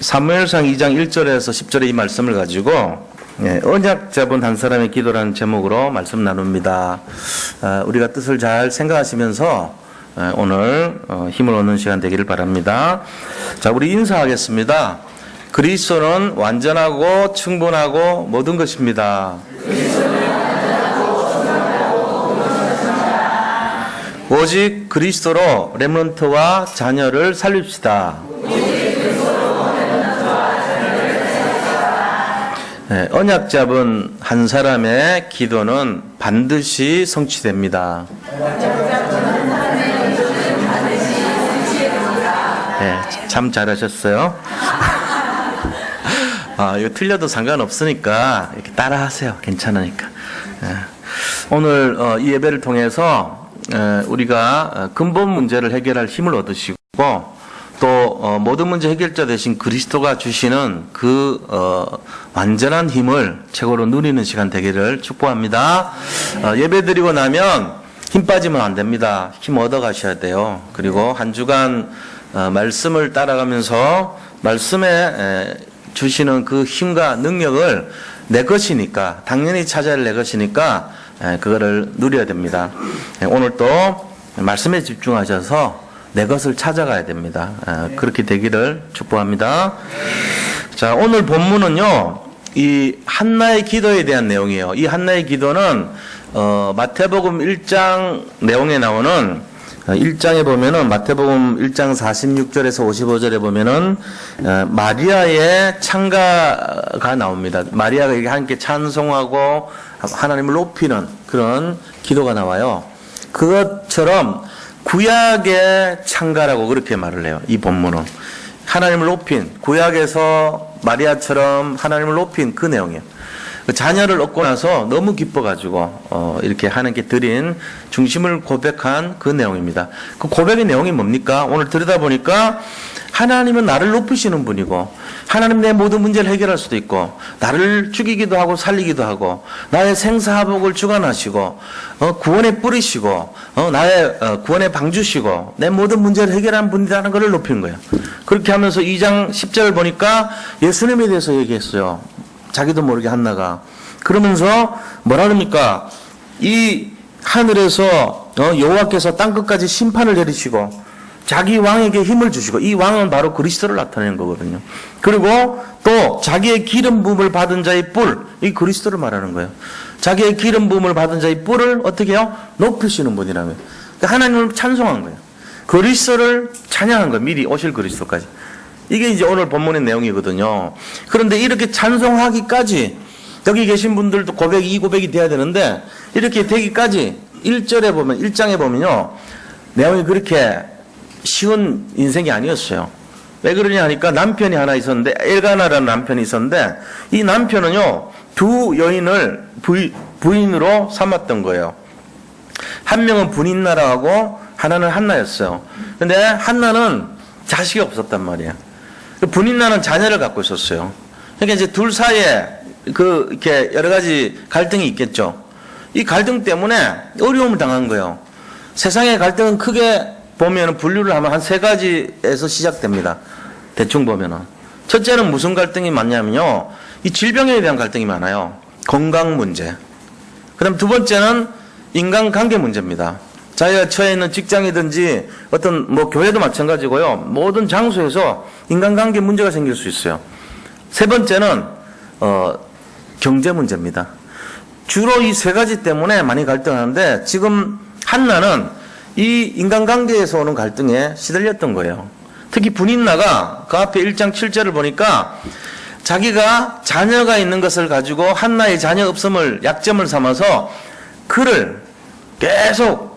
사무엘상 2장 1절에서 10절의 이 말씀을 가지고 언약 잡은 한 사람의 기도라는 제목으로 말씀 나눕니다. 우리가 뜻을 잘 생각하시면서 오늘 힘을 얻는 시간 되기를 바랍니다. 자, 우리 인사하겠습니다. 그리스도는 완전하고 충분하고 모든 것입니다. 오직 그리스도로 렘넌트와 자녀를 살립시다. 언약 잡은 한 사람의 기도는 반드시 성취됩니다. 참 잘하셨어요. 이거 틀려도 상관없으니까 이렇게 따라하세요. 괜찮으니까. 오늘 이 예배를 통해서 우리가 근본 문제를 해결할 힘을 얻으시고 또 모든 문제 해결자 되신 그리스도가 주시는 그 완전한 힘을 최고로 누리는 시간 되기를 축복합니다. 예배 드리고 나면 힘 빠지면 안 됩니다. 힘 얻어 가셔야 돼요. 그리고 한 주간 말씀을 따라가면서 말씀에 주시는 그 힘과 능력을 내 것이니까, 당연히 찾아야 내 것이니까 그거를 누려야 됩니다. 오늘 또 말씀에 집중하셔서 내 것을 찾아가야 됩니다. 그렇게 되기를 축복합니다. 자, 오늘 본문은요, 이 한나의 기도에 대한 내용이에요. 이 한나의 기도는 마태복음 1장 내용에 나오는 1장에 보면은 마태복음 1장 46절에서 55절에 보면은 마리아의 찬가가 나옵니다. 마리아가 함께 찬송하고 하나님을 높이는 그런 기도가 나와요. 그것처럼 구약의 찬가라고 그렇게 말을 해요. 이 본문은 하나님을 높인, 구약에서 마리아처럼 하나님을 높인 그 내용이에요. 자녀를 얻고 나서 너무 기뻐가지고 이렇게 하나님께 드린 중심을 고백한 그 내용입니다. 그 고백의 내용이 뭡니까? 오늘 들여다보니까 하나님은 나를 높이시는 분이고, 하나님 내 모든 문제를 해결할 수도 있고, 나를 죽이기도 하고 살리기도 하고, 나의 생사화복을 주관하시고, 구원에 뿌리시고, 나의 구원에 방주시고, 내 모든 문제를 해결한 분이라는 것을 높이는 거예요. 그렇게 하면서 2장 10절을 보니까 예수님에 대해서 얘기했어요. 자기도 모르게 한나가. 그러면서 뭐라 그럽니까? 이 하늘에서 여호와께서 땅끝까지 심판을 내리시고 자기 왕에게 힘을 주시고, 이 왕은 바로 그리스도를 나타내는 거거든요. 그리고 또 자기의 기름 부음을 받은 자의 뿔, 이 그리스도를 말하는 거예요. 자기의 기름 부음을 받은 자의 뿔을 어떻게 해요? 높이시는 분이라고요. 그러니까 하나님을 찬송한 거예요. 그리스도를 찬양한 거예요. 미리 오실 그리스도까지. 이게 이제 오늘 본문의 내용이거든요. 그런데 이렇게 찬송하기까지, 여기 계신 분들도 이 고백이 돼야 되는데, 이렇게 되기까지 1절에 보면, 1장에 보면요, 내용이 그렇게 쉬운 인생이 아니었어요. 왜 그러냐 하니까 남편이 하나 있었는데, 엘가나라는 남편이 있었는데, 이 남편은요, 두 여인을 부인으로 삼았던 거예요. 한 명은 분인나라고 하나는 한나였어요. 근데 한나는 자식이 없었단 말이에요. 분인나는 자녀를 갖고 있었어요. 그러니까 이제 둘 사이에 이렇게 여러 가지 갈등이 있겠죠. 이 갈등 때문에 어려움을 당한 거예요. 세상의 갈등은 크게 보면 분류를 하면 한 세 가지에서 시작됩니다. 대충 보면은. 첫째는 무슨 갈등이 많냐면요, 이 질병에 대한 갈등이 많아요. 건강 문제. 그다음 두 번째는 인간관계 문제입니다. 자기가 처해 있는 직장이든지 어떤 교회도 마찬가지고요. 모든 장소에서 인간관계 문제가 생길 수 있어요. 세 번째는 경제 문제입니다. 주로 이 세 가지 때문에 많이 갈등하는데, 지금 한나는 이 인간관계에서 오는 갈등에 시달렸던 거예요. 특히 분인나가 그 앞에 1장 7절을 보니까 자기가 자녀가 있는 것을 가지고 한나의 자녀 없음을 약점을 삼아서 그를 계속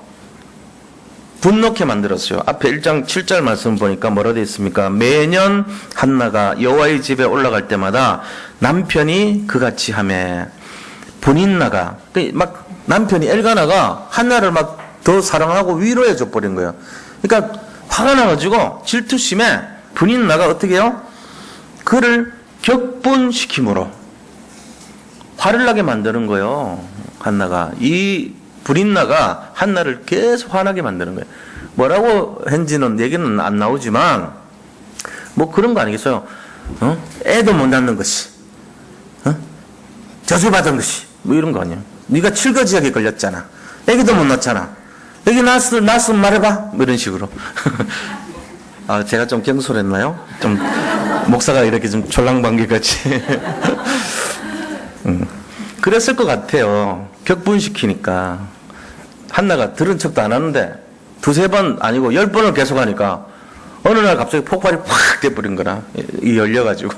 분노케 만들었어요. 앞에 1장 7절 말씀 보니까 뭐라 되어 있습니까? 매년 한나가 여호와의 집에 올라갈 때마다 남편이 그같이 하매, 분인나가, 막 남편이 엘가나가 한나를 막 더 사랑하고 위로해 줘 버린 거예요. 그러니까 화가 나가지고 질투심에 분인나가 어떻게 해요? 그를 격분시킴으로 화를 나게 만드는 거예요. 한나가. 이 분인나가 한나를 계속 화나게 만드는 거예요. 뭐라고 했는지는 얘기는 안 나오지만 뭐 그런 거 아니겠어요? 애도 못 낳는 것이, 저주받은 것이, 뭐 이런 거 아니에요? 네가 칠거지약에 걸렸잖아. 애기도 못 낳잖아. 애기 낳았으면 말해봐. 뭐 이런 식으로. 아, 제가 좀 경솔했나요? 좀, 목사가 이렇게 좀 졸랑방귀같이. 그랬을 것 같아요. 격분시키니까. 한나가 들은 척도 안 하는데, 두세 번 아니고 10번을 계속 하니까, 어느 날 갑자기 폭발이 확 돼버린 거라. 이 열려가지고.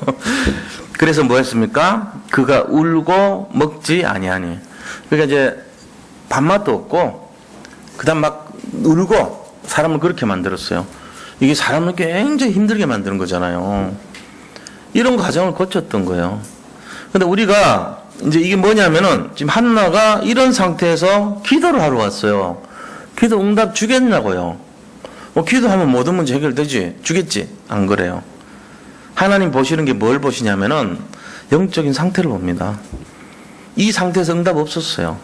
그래서 뭐 했습니까? 그가 울고 먹지 아니하니. 그러니까 이제, 밥맛도 없고, 그 다음 막 울고, 사람을 그렇게 만들었어요. 이게 사람을 굉장히 힘들게 만드는 거잖아요. 이런 과정을 거쳤던 거예요. 근데 우리가 이제 이게 뭐냐면은 지금 한나가 이런 상태에서 기도를 하러 왔어요. 기도 응답 주겠냐고요. 뭐 기도하면 모든 문제 해결되지. 주겠지. 안 그래요. 하나님 보시는 게 뭘 보시냐면은 영적인 상태를 봅니다. 이 상태에서 응답 없었어요.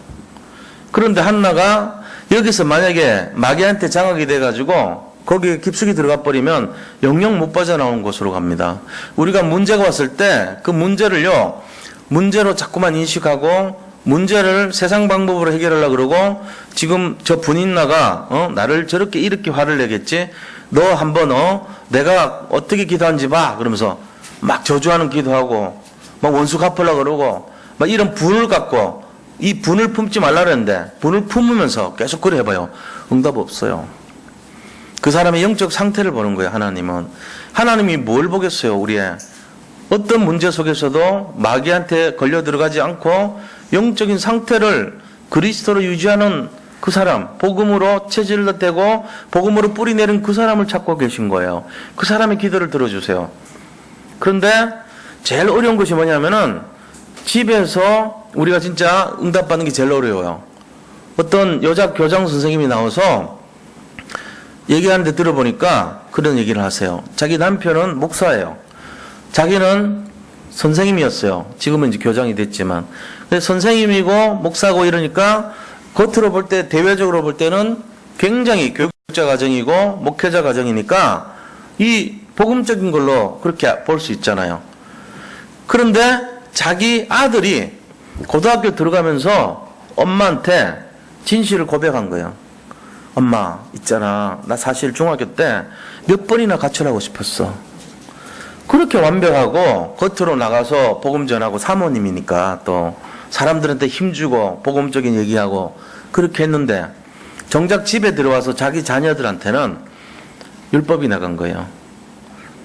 그런데 한나가 여기서 만약에 마귀한테 장악이 돼가지고 거기에 깊숙이 들어가 버리면 영영 못 빠져나오는 곳으로 갑니다. 우리가 문제가 왔을 때 그 문제를요, 문제로 자꾸만 인식하고 문제를 세상 방법으로 해결하려고 그러고 지금 저 분인나가 나를 저렇게 이렇게 화를 내겠지? 너 한번 내가 어떻게 기도하는지 봐. 그러면서 막 저주하는 기도하고 막 원수 갚으려고 그러고 막 이런 분을 갖고 이 분을 품지 말라 그랬는데 분을 품으면서 계속 그래 해봐요. 응답 없어요. 그 사람의 영적 상태를 보는 거예요. 하나님은. 하나님이 뭘 보겠어요. 우리의 어떤 문제 속에서도 마귀한테 걸려 들어가지 않고 영적인 상태를 그리스도로 유지하는 그 사람, 복음으로 체질로 떼고 복음으로 뿌리내린 그 사람을 찾고 계신 거예요. 그 사람의 기도를 들어주세요. 그런데 제일 어려운 것이 뭐냐면은 집에서 우리가 진짜 응답받는 게 제일 어려워요. 어떤 여자 교장 선생님이 나와서 얘기하는데 들어보니까 그런 얘기를 하세요. 자기 남편은 목사예요. 자기는 선생님이었어요. 지금은 이제 교장이 됐지만. 선생님이고 목사고 이러니까 겉으로 볼 때, 대외적으로 볼 때는 굉장히 교육자 가정이고 목회자 가정이니까 이 복음적인 걸로 그렇게 볼 수 있잖아요. 그런데 자기 아들이 고등학교 들어가면서 엄마한테 진실을 고백한 거예요. 엄마, 있잖아. 나 사실 중학교 때 몇 번이나 가출하고 싶었어. 그렇게 완벽하고 겉으로 나가서 복음 전하고 사모님이니까 또 사람들한테 힘주고 복음적인 얘기하고 그렇게 했는데 정작 집에 들어와서 자기 자녀들한테는 율법이 나간 거예요.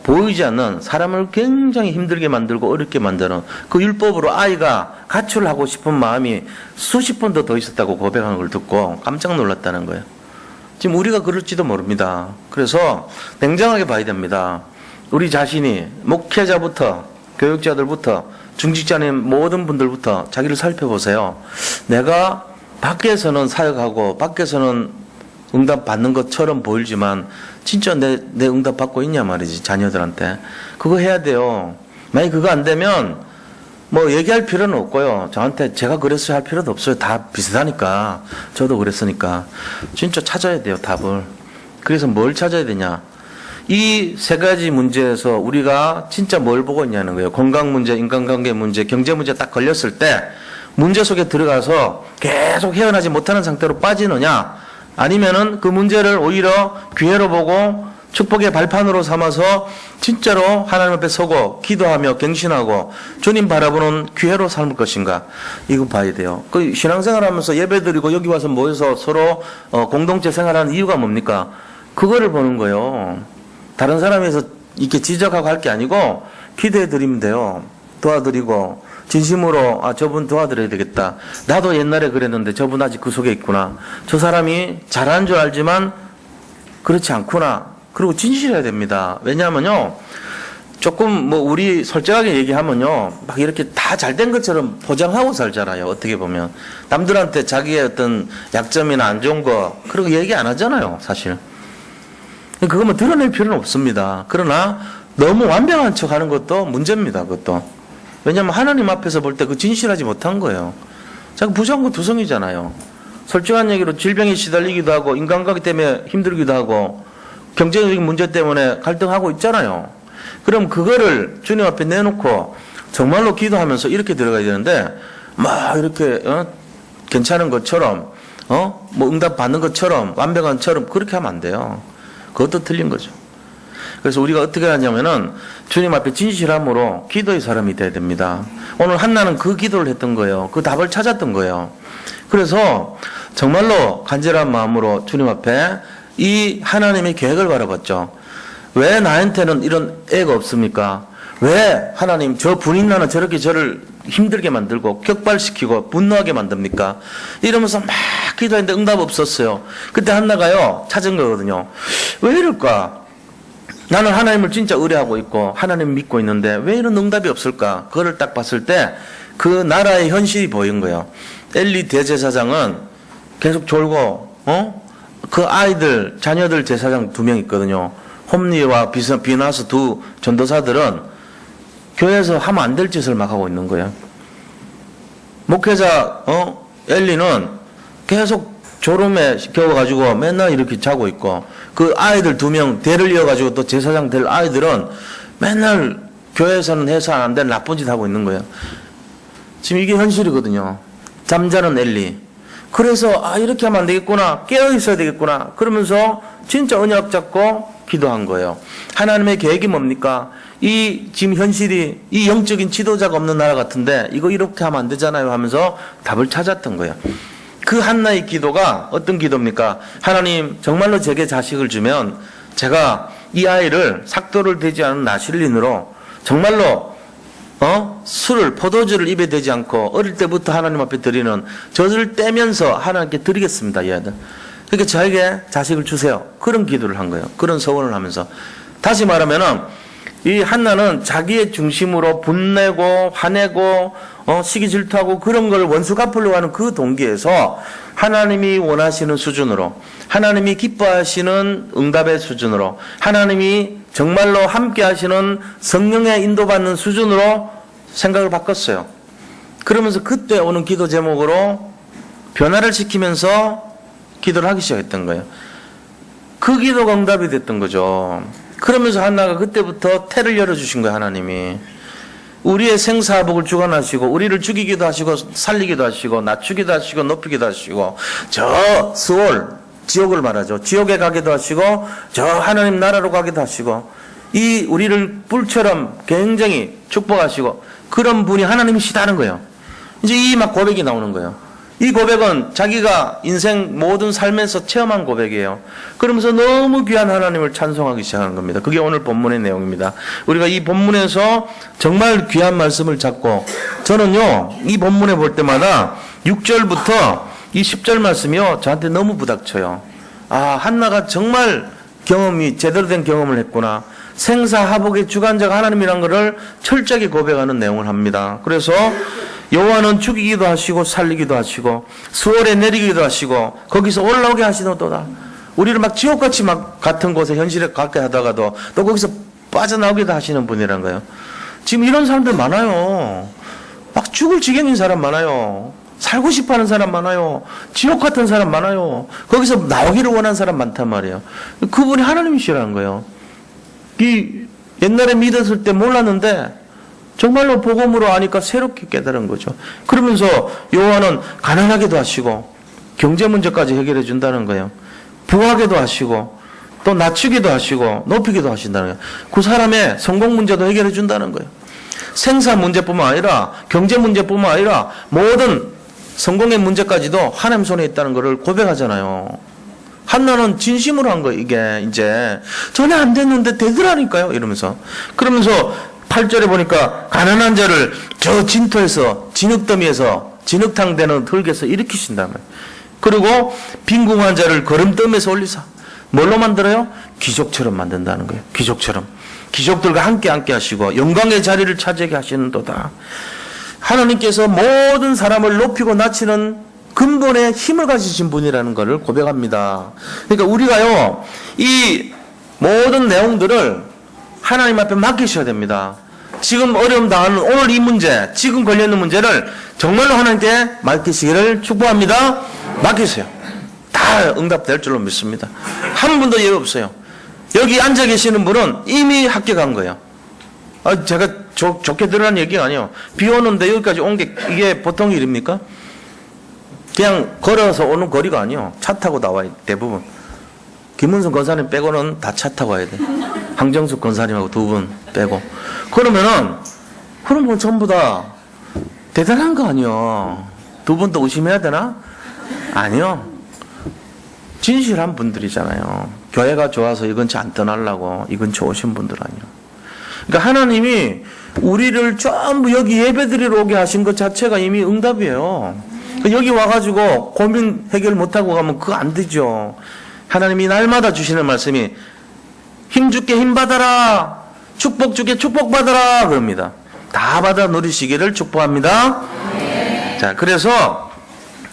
보이지 않는 사람을 굉장히 힘들게 만들고 어렵게 만드는 그 율법으로 아이가 가출하고 싶은 마음이 수십 번도 더 있었다고 고백하는 걸 듣고 깜짝 놀랐다는 거예요. 지금 우리가 그럴지도 모릅니다. 그래서 냉정하게 봐야 됩니다. 우리 자신이 목회자부터 교육자들부터 중직자님 모든 분들부터 자기를 살펴보세요. 내가 밖에서는 사역하고 밖에서는 응답 받는 것처럼 보이지만 진짜 내 응답 받고 있냐 말이지. 자녀들한테 그거 해야 돼요. 만약 그거 안 되면 뭐 얘기할 필요는 없고요. 저한테 제가 그랬어야 할 필요도 없어요. 다 비슷하니까. 저도 그랬으니까. 진짜 찾아야 돼요, 답을. 그래서 뭘 찾아야 되냐. 이 세 가지 문제에서 우리가 진짜 뭘 보고 있냐는 거예요. 건강 문제, 인간관계 문제, 경제 문제 딱 걸렸을 때 문제 속에 들어가서 계속 헤어나지 못하는 상태로 빠지느냐, 아니면은 그 문제를 오히려 기회로 보고 축복의 발판으로 삼아서 진짜로 하나님 앞에 서고 기도하며 갱신하고 주님 바라보는 기회로 삶을 것인가, 이거 봐야 돼요. 그 신앙생활하면서 예배드리고 여기 와서 모여서 서로 공동체 생활하는 이유가 뭡니까? 그거를 보는 거예요. 다른 사람에서 이렇게 지적하고 할 게 아니고 기도해드리면 돼요. 도와드리고 진심으로 저분 도와드려야 되겠다. 나도 옛날에 그랬는데 저분 아직 그 속에 있구나. 저 사람이 잘하는 줄 알지만 그렇지 않구나. 그리고 진실해야 됩니다. 왜냐하면요, 조금 뭐 우리 솔직하게 얘기하면요, 막 이렇게 다 잘된 것처럼 포장하고 살잖아요. 어떻게 보면 남들한테 자기의 어떤 약점이나 안 좋은 거 그런 거 얘기 안 하잖아요, 사실. 그거 뭐 드러낼 필요는 없습니다. 그러나 너무 완벽한 척하는 것도 문제입니다. 그것도. 왜냐하면 하나님 앞에서 볼 때 그 진실하지 못한 거예요. 자꾸 부정과 두성이잖아요. 솔직한 얘기로 질병에 시달리기도 하고 인간관계 때문에 힘들기도 하고 경제적인 문제 때문에 갈등하고 있잖아요. 그럼 그거를 주님 앞에 내놓고 정말로 기도하면서 이렇게 들어가야 되는데 막 이렇게 괜찮은 것처럼 뭐 응답 받는 것처럼 완벽한 것처럼 그렇게 하면 안 돼요. 그것도 틀린 거죠. 그래서 우리가 어떻게 하냐면은 주님 앞에 진실함으로 기도의 사람이 돼야 됩니다. 오늘 한나는 그 기도를 했던 거예요. 그 답을 찾았던 거예요. 그래서 정말로 간절한 마음으로 주님 앞에 이 하나님의 계획을 바라봤죠. 왜 나한테는 이런 애가 없습니까? 왜 하나님 저 분인나는 저렇게 저를 힘들게 만들고 격발시키고 분노하게 만듭니까? 이러면서 막 기도했는데 응답 없었어요. 그때 한나가요 찾은 거거든요. 왜 이럴까? 나는 하나님을 진짜 의뢰하고 있고 하나님 믿고 있는데 왜 이런 응답이 없을까? 그거를 딱 봤을 때 그 나라의 현실이 보인 거예요. 엘리 대제사장은 계속 졸고 그 아이들 자녀들 제사장 2명 있거든요. 홈리와 비나스 두 전도사들은 교회에서 하면 안 될 짓을 막 하고 있는 거예요. 목회자 엘리는 계속 졸음에 겨워가지고 맨날 이렇게 자고 있고 그 아이들 2명 대를 이어가지고 또 제사장 될 아이들은 맨날 교회에서는 해서 안 될 나쁜 짓 하고 있는 거예요. 지금 이게 현실이거든요. 잠자는 엘리. 그래서 이렇게 하면 안 되겠구나. 깨어 있어야 되겠구나. 그러면서 진짜 언약 잡고 기도한 거예요. 하나님의 계획이 뭡니까? 이 지금 현실이 이 영적인 지도자가 없는 나라 같은데 이거 이렇게 하면 안 되잖아요 하면서 답을 찾았던 거예요. 그 한나의 기도가 어떤 기도입니까? 하나님 정말로 제게 자식을 주면 제가 이 아이를 삭도를 대지 않은 나실린으로 정말로 술을 포도주를 입에 대지 않고 어릴 때부터 하나님 앞에 드리는 젖을 떼면서 하나님께 드리겠습니다. 이 아이들. 그러니까 저에게 자식을 주세요. 그런 기도를 한 거예요. 그런 서원을 하면서. 다시 말하면은 이 한나는 자기의 중심으로 분내고 화내고 시기 질투하고 그런 걸 원수 갚으려고 하는 그 동기에서 하나님이 원하시는 수준으로 하나님이 기뻐하시는 응답의 수준으로 하나님이 정말로 함께 하시는 성령의 인도받는 수준으로 생각을 바꿨어요. 그러면서 그때 오는 기도 제목으로 변화를 시키면서 기도를 하기 시작했던 거예요. 그 기도가 응답이 됐던 거죠. 그러면서 한나가 그때부터 태를 열어주신 거예요. 하나님이. 우리의 생사복을 주관하시고 우리를 죽이기도 하시고 살리기도 하시고 낮추기도 하시고 높이기도 하시고 저 스월 지옥을 말하죠. 지옥에 가기도 하시고 저 하나님 나라로 가기도 하시고 이 우리를 뿔처럼 굉장히 축복하시고 그런 분이 하나님이시다는 거예요. 이제 이 막 고백이 나오는 거예요. 이 고백은 자기가 인생 모든 삶에서 체험한 고백이에요. 그러면서 너무 귀한 하나님을 찬송하기 시작하는 겁니다. 그게 오늘 본문의 내용입니다. 우리가 이 본문에서 정말 귀한 말씀을 잡고 저는요 이 본문에 볼 때마다 6절부터 이 10절 말씀이요 저한테 너무 부닥쳐요. 한나가 정말 경험이 제대로 된 경험을 했구나. 생사하복의 주관자가 하나님이란 것을 철저하게 고백하는 내용을 합니다. 그래서 여호와는 죽이기도 하시고 살리기도 하시고 수월에 내리기도 하시고 거기서 올라오게 하시노도다. 우리를 막 지옥같이 막 같은 곳에 현실에 가게 하다가도 또 거기서 빠져나오기도 하시는 분이란 거예요. 지금 이런 사람들 많아요. 막 죽을 지경인 사람 많아요. 살고 싶어하는 사람 많아요. 지옥 같은 사람 많아요. 거기서 나오기를 원하는 사람 많단 말이에요. 그분이 하나님이시라는 거예요. 이 옛날에 믿었을 때 몰랐는데 정말로 복음으로 아니까 새롭게 깨달은 거죠. 그러면서 여호와는 가난하게도 하시고 경제 문제까지 해결해 준다는 거예요. 부하게도 하시고 또 낮추기도 하시고 높이기도 하신다는 거예요. 그 사람의 성공 문제도 해결해 준다는 거예요. 생사 문제뿐만 아니라 경제 문제뿐만 아니라 모든 성공의 문제까지도 하나님 손에 있다는 것을 고백하잖아요. 한나는 진심으로 한 거예요. 이게 이제 전혀 안 됐는데 되더라니까요. 이러면서 그러면서 8절에 보니까 가난한 자를 저 진토에서 진흙더미에서 진흙탕 되는 흙에서 일으키신다는 거예요. 그리고 빈궁한 자를 거름더미에서 올리사 뭘로 만들어요? 귀족처럼 만든다는 거예요. 귀족처럼. 귀족들과 함께 하시고 영광의 자리를 차지하게 하시는도다. 하나님께서 모든 사람을 높이고 낮추는 근본의 힘을 가지신 분이라는 것을 고백합니다. 그러니까 우리가요, 이 모든 내용들을 하나님 앞에 맡기셔야 됩니다. 지금 어려움 당하는 오늘 이 문제, 지금 걸려있는 문제를 정말로 하나님께 맡기시기를 축복합니다. 맡기세요. 다 응답될 줄로 믿습니다. 한 분도 예외 없어요. 여기 앉아 계시는 분은 이미 합격한 거예요. 제가 좋게 들으라는 얘기가 아니에요. 비 오는데 여기까지 온 게 이게 보통 일입니까? 그냥 걸어서 오는 거리가 아니에요. 차 타고 나와요, 대부분. 김문수 권사님 빼고는 다 차 타고 와야 돼. 황정숙 권사님하고 두 분 빼고. 그러면 전부 다 대단한 거 아니요. 두 분 더 의심해야 되나? 아니요. 진실한 분들이잖아요. 교회가 좋아서 이 근처 안 떠나려고 이 근처 오신 분들 아니요. 그러니까 하나님이 우리를 전부 여기 예배드리러 오게 하신 것 자체가 이미 응답이에요. 여기 와가지고 고민 해결 못하고 가면 그거 안 되죠. 하나님이 날마다 주시는 말씀이 힘줄게 힘받아라, 축복 줄게 축복받아라 그럽니다. 다 받아 누리시기를 축복합니다. 자, 그래서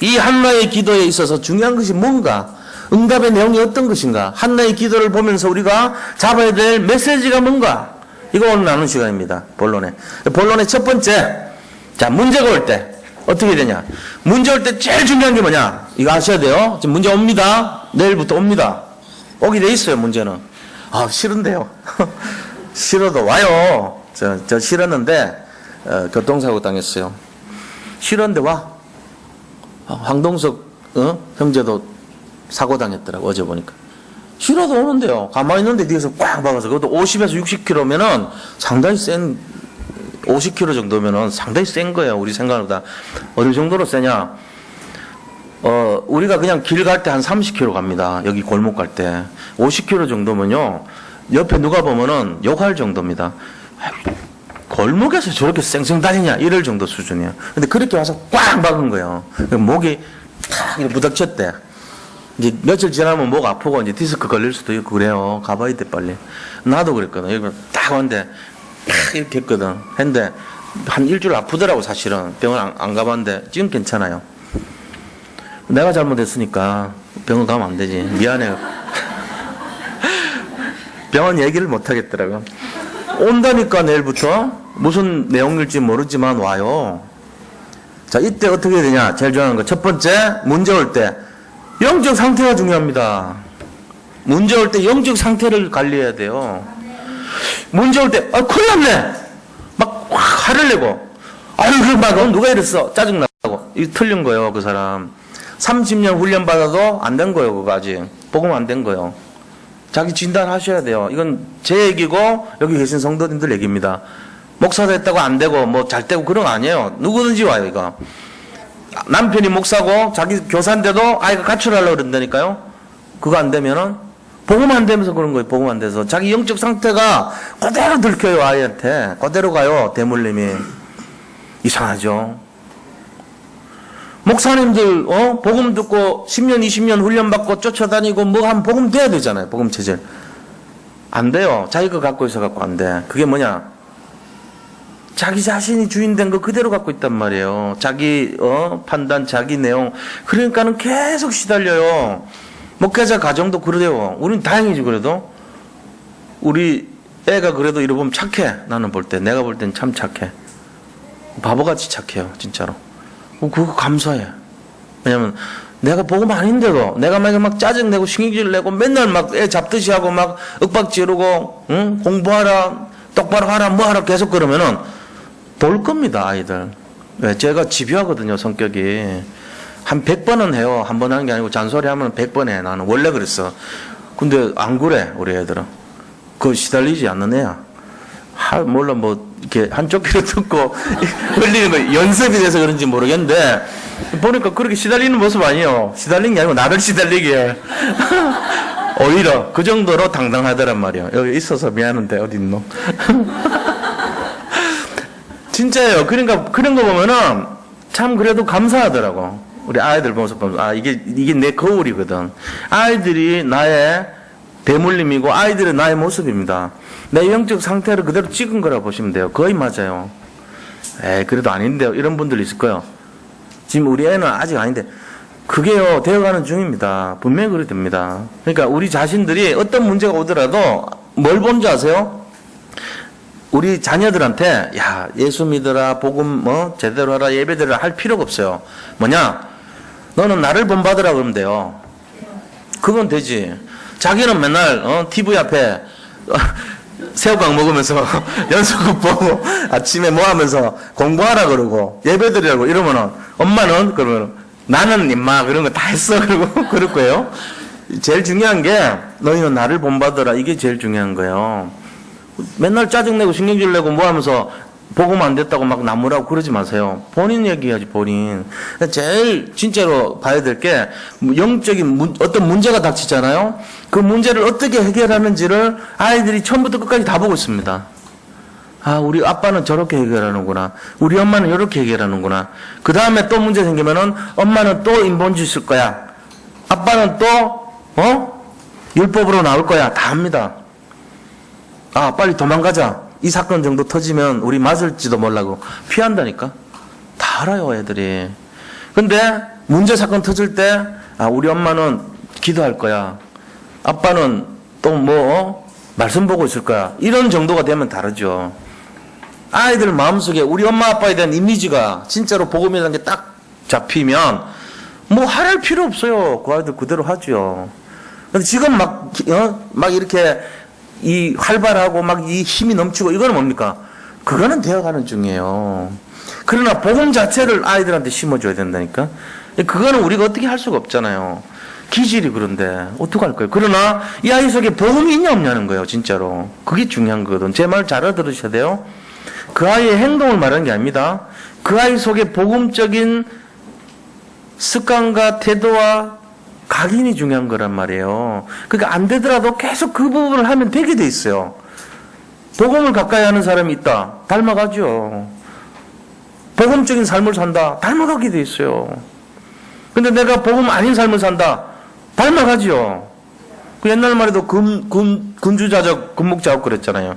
이 한나의 기도에 있어서 중요한 것이 뭔가, 응답의 내용이 어떤 것인가, 한나의 기도를 보면서 우리가 잡아야 될 메시지가 뭔가, 이거 오늘 나눈 시간입니다. 본론의 첫 번째, 자, 문제가 올 때 어떻게 되냐. 문제 올 때 제일 중요한 게 뭐냐, 이거 아셔야 돼요. 지금 문제 옵니다. 내일부터 옵니다. 오게 돼 있어요. 문제는. 싫은데요. 싫어도 와요. 저 싫었는데 교통사고 당했어요. 싫었는데 와. 황동석 형제도 사고 당했더라고, 어제 보니까. 싫어도 오는데요. 가만히 있는데 뒤에서 꽉 박아서. 그것도 50에서 60km면은 상당히 센, 50km 정도면은 상당히 센 거예요. 우리 생각보다. 어느 정도로 세냐. 우리가 그냥 길 갈 때 한 30km 갑니다. 여기 골목 갈 때. 50km 정도면요. 옆에 누가 보면은 욕할 정도입니다. 골목에서 저렇게 쌩쌩 다니냐, 이럴 정도 수준이에요. 근데 그렇게 와서 꽉 박은 거예요. 목이 탁 이렇게 부닥쳤대. 이제 며칠 지나면 목 아프고 이제 디스크 걸릴 수도 있고 그래요. 가봐야 돼, 빨리. 나도 그랬거든. 여기 딱 왔는데 탁 이렇게 했거든. 했는데 한 일주일 아프더라고, 사실은. 병원 안 가봤는데 지금 괜찮아요. 내가 잘못했으니까 병원 가면 안 되지. 미안해요. 병원 얘기를 못 하겠더라고요. 온다니까 내일부터. 무슨 내용일지 모르지만 와요. 자, 이때 어떻게 되냐. 제일 중요한 거. 첫 번째, 문제 올 때 영적 상태가 중요합니다. 문제 올 때 영적 상태를 관리해야 돼요. 문제 올 때 큰일 났네. 막 화를 내고, 막 누가 이랬어. 짜증나고. 이거 틀린 거예요, 그 사람. 30년 훈련 받아도 안 된 거예요, 그거 아직. 복음 안 된 거예요. 자기 진단하셔야 돼요. 이건 제 얘기고 여기 계신 성도님들 얘기입니다. 목사 됐다고 안 되고 뭐 잘 되고 그런 거 아니에요. 누구든지 와요, 이거. 남편이 목사고 자기 교사인데도 아이가 가출하려고 그런다니까요. 그거 안 되면은 복음 안 되면서 그런 거예요. 복음 안 돼서 자기 영적 상태가 그대로 들켜요. 아이한테 그대로 가요. 대물림이. 이상하죠. 목사님들 복음 듣고 10년 20년 훈련받고 쫓아다니고 뭐 하면 복음 돼야 되잖아요. 복음 체질. 안 돼요. 자기 거 갖고 있어 갖고 안 돼. 그게 뭐냐, 자기 자신이 주인 된 거 그대로 갖고 있단 말이에요. 자기 판단, 자기 내용. 그러니까는 계속 시달려요. 목회자 가정도 그러대요. 우린 다행이지. 그래도 우리 애가 그래도 이러 보면 착해. 나는 볼 때, 내가 볼 땐 참 착해. 바보같이 착해요, 진짜로. 그거 감사해. 왜냐면 내가 복음 아닌데도 내가 막 짜증내고 신경질 내고 맨날 막 애 잡듯이 하고 막 윽박 지르고, 응? 공부하라, 똑바로 하라, 뭐 하라 계속 그러면은 볼 겁니다, 아이들. 왜? 제가 집요하거든요, 성격이. 한 100번은 해요. 한 번 하는 게 아니고 잔소리 하면 100번 해. 나는 원래 그랬어. 근데 안 그래, 우리 애들은. 그거 시달리지 않는 애야. 몰라, 뭐, 이렇게 한쪽 귀로 듣고 흘리는 거 연습이 돼서 그런지 모르겠는데, 보니까 그렇게 시달리는 모습 아니에요. 시달리는 게 아니고 나를 시달리게 해. 오히려 그 정도로 당당하더란 말이에요. 여기 있어서 미안한데, 어딨노? 진짜예요. 그러니까 그런 거 보면은 참 그래도 감사하더라고. 우리 아이들 모습 보면서, 이게 내 거울이거든. 아이들이 나의 대물림이고 아이들은 나의 모습입니다. 내 영적 상태를 그대로 찍은 거라 보시면 돼요. 거의 맞아요. 그래도 아닌데요. 이런 분들 있을 거예요. 지금 우리 애는 아직 아닌데, 그게요, 되어가는 중입니다. 분명히 그렇게 됩니다. 그러니까 우리 자신들이 어떤 문제가 오더라도 뭘 본지 아세요? 우리 자녀들한테, 야, 예수 믿어라, 복음 제대로 하라, 예배드려라 할 필요가 없어요. 뭐냐? 너는 나를 본받으라 그러면 돼요. 그건 되지. 자기는 맨날 TV 앞에 새우깡 먹으면서 연속극 보고 아침에 뭐 하면서 공부하라 그러고 예배드리라고 이러면은 엄마는 그러면 나는 임마 그런 거 다 했어 그러고 그럴 거예요. 제일 중요한 게 너희는 나를 본받아라. 이게 제일 중요한 거예요. 맨날 짜증내고 신경질 내고 뭐 하면서 복음 안 됐다고 막 나무라고 그러지 마세요. 본인 얘기해야지, 본인. 제일 진짜로 봐야 될 게 영적인 어떤 문제가 닥치잖아요. 그 문제를 어떻게 해결하는지를 아이들이 처음부터 끝까지 다 보고 있습니다. 아, 우리 아빠는 저렇게 해결하는구나. 우리 엄마는 이렇게 해결하는구나. 그 다음에 또 문제 생기면은 엄마는 또 인본주의 쓸 거야. 아빠는 또 율법으로 나올 거야. 다 합니다. 아, 빨리 도망가자. 이 사건 정도 터지면 우리 맞을지도 몰라고 피한다니까. 다 알아요, 애들이. 근데 문제 사건 터질 때, 아, 우리 엄마는 기도할 거야. 아빠는 또 말씀 보고 있을 거야. 이런 정도가 되면 다르죠. 아이들 마음속에 우리 엄마 아빠에 대한 이미지가 진짜로 복음이라는 게 딱 잡히면 뭐 하랄 필요 없어요. 그 아이들 그대로 하죠. 근데 지금 막 이렇게 이 활발하고 막 이 힘이 넘치고 이거는 뭡니까? 그거는 되어가는 중이에요. 그러나 복음 자체를 아이들한테 심어줘야 된다니까. 그거는 우리가 어떻게 할 수가 없잖아요. 기질이 그런데 어떡할 거예요. 그러나 이 아이 속에 복음이 있냐 없냐는 거예요. 진짜로. 그게 중요한 거거든. 제 말 잘 알아들으셔야 돼요. 그 아이의 행동을 말하는 게 아닙니다. 그 아이 속에 복음적인 습관과 태도와 각인이 중요한 거란 말이에요. 그러니까 안 되더라도 계속 그 부분을 하면 되게 돼 있어요. 복음을 가까이 하는 사람이 있다. 닮아가죠. 복음적인 삶을 산다. 닮아가게 돼 있어요. 근데 내가 복음 아닌 삶을 산다. 닮아가죠. 그 옛날 말에도 군주자적, 금목자적 그랬잖아요.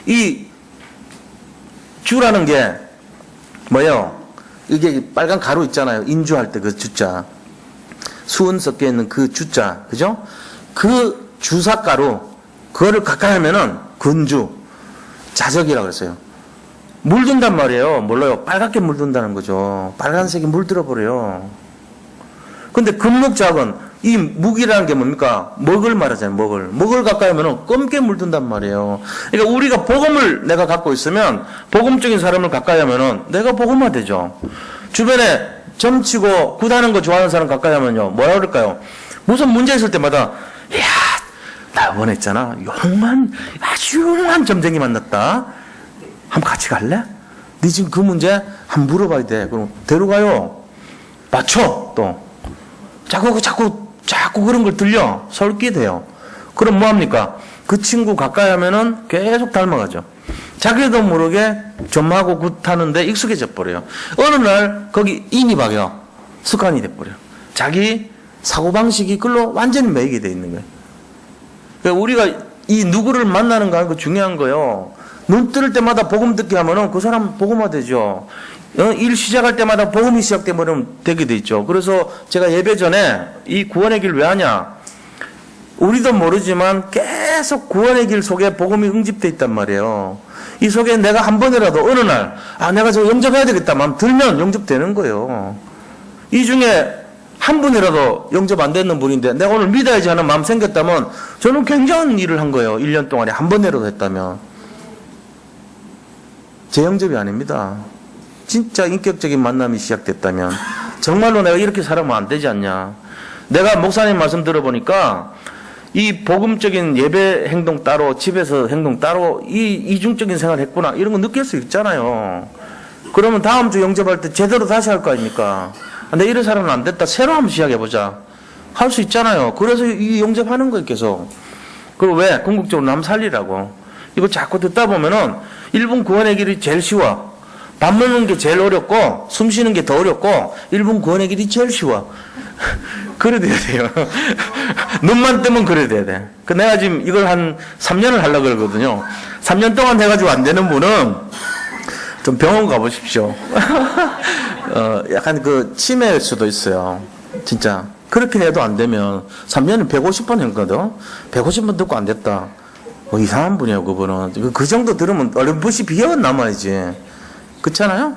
이 주라는 게 뭐예요? 이게 빨간 가루 있잖아요. 인주할 때 그 주자. 수은 섞여 있는 그 주자. 그죠? 그 주사가루, 그거를 가까이 하면은 근주, 자적이라고 그랬어요. 물든단 말이에요. 몰라요. 빨갛게 물든다는 거죠. 빨간색이 물들어 버려요. 근데 금목자학은 이 묵이라는 게 뭡니까? 먹을 말하잖아요. 먹을 가까이 하면 검게 물든단 말이에요. 그러니까 우리가 복음을 내가 갖고 있으면 복음적인 사람을 가까이 하면은 내가 복음화 되죠. 주변에 점치고 굿하는 거 좋아하는 사람 가까이 하면요. 뭐라 그럴까요? 무슨 문제 있을 때마다 야, 나 원했잖아. 아주 용한 점쟁이 만났다. 한번 같이 갈래? 네 지금 그 문제 한번 물어봐야 돼. 그럼 데려가요. 맞춰 또. 자꾸 그런 걸 들려. 설계돼요. 그럼 뭐합니까? 그 친구 가까이 하면은 계속 닮아가죠. 자기도 모르게 점하고 굿하는데 익숙해져 버려요. 어느 날 거기 인이 박여. 습관이 돼버려요. 자기 사고방식이 그걸로 완전히 매이게 돼 있는 거예요. 그러니까 우리가 이 누구를 만나는 거 하는 거 중요한 거예요. 눈 뜰 때마다 복음 듣게 하면은 그 사람 복음화 되죠. 일 시작할 때마다 복음이 시작되면 되게 돼 있죠. 그래서 제가 예배 전에 이 구원의 길 왜 하냐? 우리도 모르지만 계속 구원의 길 속에 복음이 응집돼 있단 말이에요. 이 속에 내가 한 번이라도 어느 날, 내가 저 영접해야 되겠다 마음 들면 영접되는 거예요. 이 중에 한 분이라도 영접 안 되는 분인데 내가 오늘 믿어야지 하는 마음 생겼다면 저는 굉장한 일을 한 거예요. 1년 동안에 한 번이라도 했다면. 재영접이 아닙니다. 진짜 인격적인 만남이 시작됐다면 정말로 내가 이렇게 살아면 안 되지 않냐. 내가 목사님 말씀 들어보니까 이 복음적인 예배 행동 따로 집에서 행동 따로 이 이중적인 생활 했구나 이런 거 느낄 수 있잖아요. 그러면 다음 주 영접할 때 제대로 다시 할 거 아닙니까? 근데 이런 사람은 안 됐다. 새로 한번 시작해보자. 할 수 있잖아요. 그래서 이 영접하는 거예요 계속. 그리고 왜? 궁극적으로 남 살리라고. 이거 자꾸 듣다 보면은 1분 구원의 길이 제일 쉬워. 밥 먹는 게 제일 어렵고 숨 쉬는 게 더 어렵고 1분 구원의 길이 제일 쉬워. 그래 돼야 돼요. 눈만 뜨면 그래 돼야 돼. 내가 지금 이걸 한 3년을 하려고 그러거든요. 3년 동안 해가지고 안 되는 분은 좀 병원 가보십시오. 약간 그 치매일 수도 있어요. 진짜. 그렇게 해도 안 되면 3년은 150번 했거든. 150번 듣고 안 됐다. 이상한 분이에요, 그분은. 그 정도 들으면 어렴풋이 비경은 남아야지. 그렇잖아요?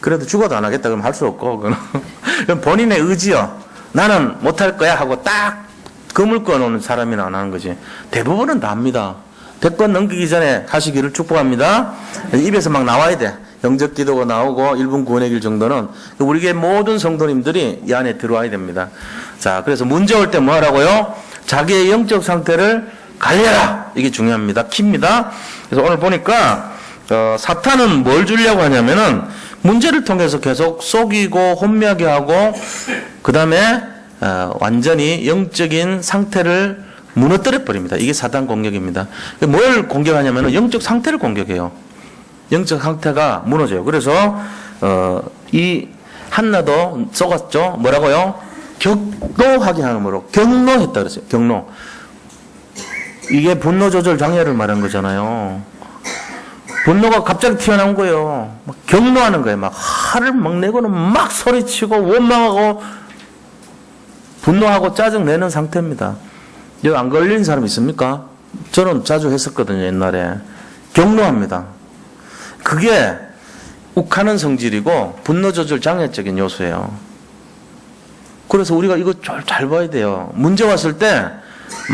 그래도 죽어도 안 하겠다 그러면 할 수 없고 그건 본인의 의지요. 나는 못할 거야 하고 딱 금을 꺼놓는 사람이나 안 하는 거지. 대부분은 다 합니다. 100번 넘기기 전에 하시기를 축복합니다. 입에서 막 나와야 돼. 영적 기도가 나오고 1분 구원의 길 정도는 우리의 모든 성도님들이 이 안에 들어와야 됩니다. 자, 그래서 문제 올 때 뭐 하라고요? 자기의 영적 상태를 관리해라. 이게 중요합니다. 키입니다. 그래서 오늘 보니까 사탄은 뭘 주려고 하냐면은 문제를 통해서 계속 속이고 혼미하게 하고 그 다음에 완전히 영적인 상태를 무너뜨려 버립니다. 이게 사단 공격입니다. 뭘 공격하냐면은 영적 상태를 공격해요. 영적 상태가 무너져요. 그래서 이 한나도 속았죠. 뭐라고요? 격노하게 함으로 경노했다 그랬어요. 경노. 이게 분노 조절 장애를 말한 거잖아요. 분노가 갑자기 튀어나온 거예요. 막 경노하는 거예요. 막 화를 막 내고는 막 소리치고 원망하고 분노하고 짜증 내는 상태입니다. 여기 안 걸린 사람 있습니까? 저는 자주 했었거든요. 옛날에. 경노합니다. 그게 욱하는 성질이고 분노 조절 장애적인 요소예요. 그래서 우리가 이거 잘 봐야 돼요. 문제 왔을 때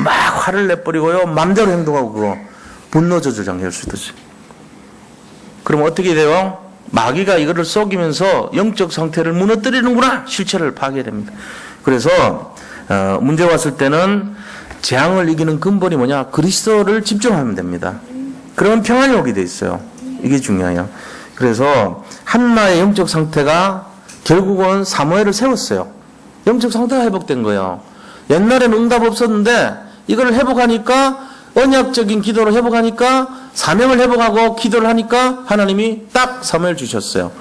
막 화를 내버리고요. 마음대로 행동하고 그거 분노 조절 장애일 수 있듯이. 그럼 어떻게 돼요? 마귀가 이거를 속이면서 영적 상태를 무너뜨리는구나. 실체를 파악해야 됩니다. 그래서 문제 왔을 때는 재앙을 이기는 근본이 뭐냐? 그리스도를 집중하면 됩니다. 그러면 평안이 오게 돼 있어요. 이게 중요해요. 그래서 한나의 영적 상태가 결국은 사무엘을 세웠어요. 영적 상태가 회복된 거예요. 옛날에는 응답 없었는데 이걸 회복하니까 언약적인 기도를 회복하니까 사명을 회복하고 기도를 하니까 하나님이 딱 사무엘 주셨어요.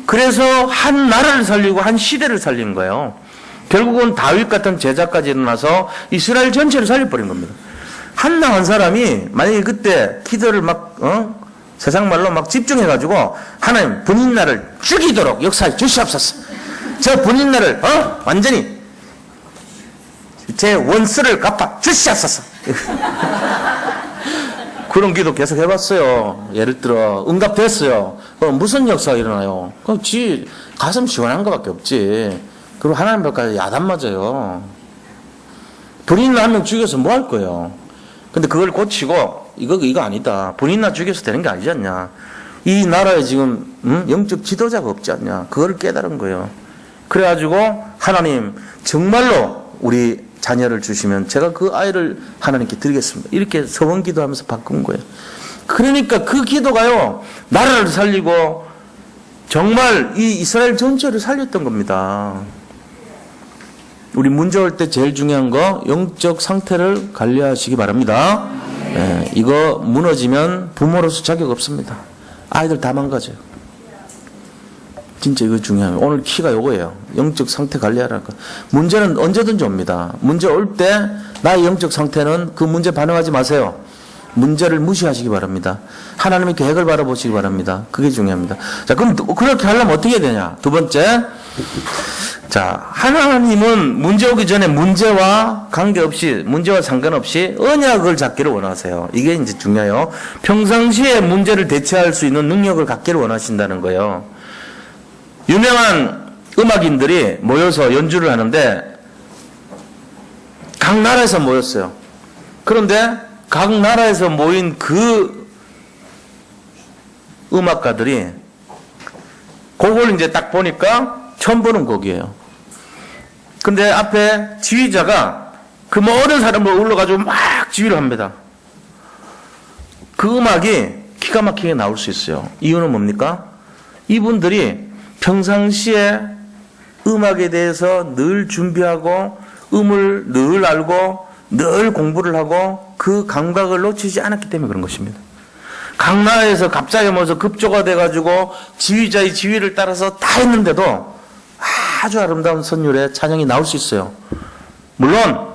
그래서 한 나라를 살리고 한 시대를 살린 거예요. 결국은 다윗 같은 제자까지 일어나서 이스라엘 전체를 살려버린 겁니다. 한나 한 사람이 만약에 그때 기도를 막 세상 말로 막 집중해가지고 하나님 본인 나를 죽이도록 역사해 주시옵소서. 저 본인 나를 완전히 제 원수를 갚아 주시옵소서. 그런 기도 계속 해봤어요. 예를 들어 응답됐어요. 무슨 역사가 일어나요? 그럼 지 가슴 시원한 것밖에 없지. 그리고 하나님 밖에 야단 맞아요. 본인 한 명 죽여서 뭐 할 거예요? 근데 그걸 고치고 이거 아니다. 본인 나 죽여서 되는 게 아니지 않냐. 이 나라에 지금 영적 지도자가 없지 않냐. 그걸 깨달은 거예요. 그래가지고 하나님 정말로 우리 자녀를 주시면 제가 그 아이를 하나님께 드리겠습니다. 이렇게 서원 기도하면서 바꾼 거예요. 그러니까 그 기도가요. 나라를 살리고 정말 이 이스라엘 전체를 살렸던 겁니다. 우리 문제 올 때 제일 중요한 거 영적 상태를 관리하시기 바랍니다. 이거 무너지면 부모로서 자격 없습니다. 아이들 다 망가져요. 진짜 이거 중요해요. 오늘 키가 요거예요. 영적 상태 관리하라는 거. 문제는 언제든지 옵니다. 문제 올 때 나의 영적 상태는 그 문제 반응하지 마세요. 문제를 무시하시기 바랍니다. 하나님의 계획을 바라보시기 바랍니다. 그게 중요합니다. 자, 그럼 그렇게 하려면 어떻게 해야 되냐? 두 번째. 자, 하나님은 문제 오기 전에 문제와 관계없이, 문제와 상관없이 언약을 잡기를 원하세요. 이게 이제 중요해요. 평상시에 문제를 대처할 수 있는 능력을 갖기를 원하신다는 거예요. 유명한 음악인들이 모여서 연주를 하는데 각 나라에서 모였어요. 그런데 각 나라에서 모인 그 음악가들이 곡을 이제 딱 보니까 처음 보는 곡이에요. 근데 앞에 지휘자가 그 모든 사람을 올라가지고 막 지휘를 합니다. 그 음악이 기가 막히게 나올 수 있어요. 이유는 뭡니까? 이분들이 평상시에 음악에 대해서 늘 준비하고 음을 늘 알고 늘 공부를 하고 그 감각을 놓치지 않았기 때문에 그런 것입니다. 각 나라에서 갑자기 모여서 급조가 돼가지고 지휘자의 지휘를 따라서 다 했는데도 아주 아름다운 선율의 찬양이 나올 수 있어요. 물론